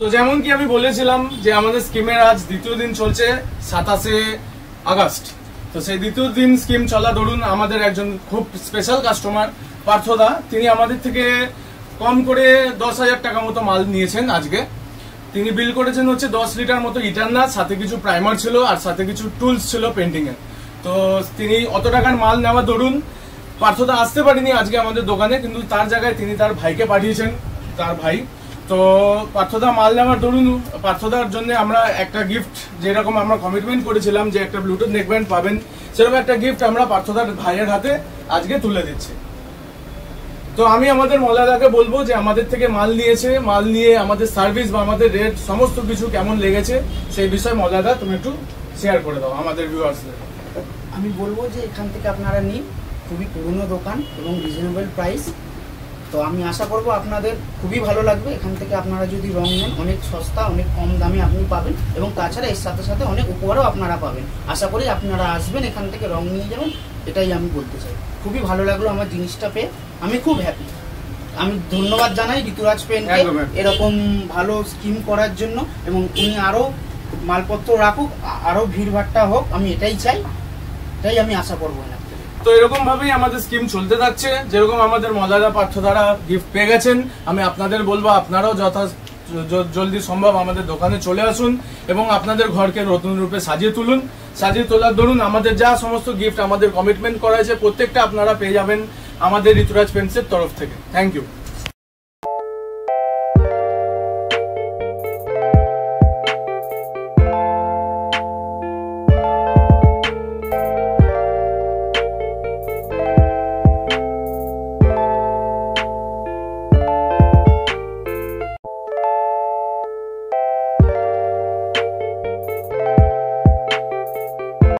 তো যেমন কি আমি বলেছিলাম যে আমাদের স্কিমের আজ দ্বিতীয় দিন চলছে 27শে আগস্ট। তো সেই দ্বিতীয় দিন স্কিম চলা দরুন আমাদের একজন খুব স্পেশাল কাস্টমার পার্থদা, তিনি আমাদের থেকে কম করে 10,000 টাকা মতো মাল নিয়েছেন। আজকে তিনি বিল করেছেন হচ্ছে 10 লিটার মতো ইটারনাল, সাথে কিছু প্রাইমার ছিল আর সাথে কিছু টুলস ছিল পেন্টিং এর। তো তিনি অত টাকার মাল নেওয়া দরুন পার্থদা আসতে পারেনি আজকে আমাদের দোকানে, কিন্তু তার জায়গায় তিনি তার ভাইকে পাঠিয়েছেন, তার ভাই। তো পার্থদা মাল নেওয়ার দরুন পার্থদার জন্য আমরা একটা গিফট, যেরকম আমরা কমিটমেন্ট করেছিলাম যে একটা ব্লুটুথ নেকব্যান্ড পাবেন, সেরকম একটা গিফট আমরা পার্থদার ভাইয়ের হাতে আজকে তুলে দিচ্ছি। তো আমি আমাদের মলাদাকে বলবো যে আমাদের থেকে মাল নিয়েছে, মাল নিয়ে আমাদের সার্ভিস বা আমাদের রেট সমস্ত কিছু কেমন লেগেছে সেই বিষয়ে মলাদা তুমি একটু শেয়ার করে দাও আমাদের ভিউয়ার্সদের। আমি বলবো যে এখান থেকে আপনারা নিন, খুবই পুরনো দোকান এবং রিজনেবল প্রাইস। তো আমি আশা করব আপনাদের খুবই ভালো লাগবে। এখান থেকে আপনারা যদি রং নেন, অনেক সস্তা, অনেক কম দামে আপনি পাবেন এবং তাছাড়া এর সাথে সাথে অনেক উপহারও আপনারা পাবেন। আশা করি আপনারা আসবেন, এখান থেকে রং নিয়ে যাবেন, এটাই আমি বলতে চাই। খুবই ভালো লাগলো আমার জিনিসটা পেয়ে, আমি খুব হ্যাপি। আমি ধন্যবাদ জানাই ঋতুরাজ পেনকে এরকম ভালো স্কিম করার জন্য, এবং উনি আরও মালপত্র রাখুক, আরও ভিড়ভাট্টা হোক, আমি এটাই চাই, এটাই আমি আশা করবো না। তো এরকম ভাবেই আমাদের স্কিম চলতে থাকছে। যেরকম আমাদের মলাদা পার্থদারা গিফট পেয়ে গেছেন, আমি আপনাদের বলবো আপনারাও জলদি সম্ভব আমাদের দোকানে চলে আসুন এবং আপনাদের ঘরকে নতুন রূপে সাজিয়ে তুলুন। সাজিয়ে তোলার দরুন আমাদের যা সমস্ত গিফট আমাদের কমিটমেন্ট করা হয়েছে প্রত্যেকটা আপনারা পেয়ে যাবেন আমাদের ঋতুরাজ পেন্টসের তরফ থেকে। Thank you.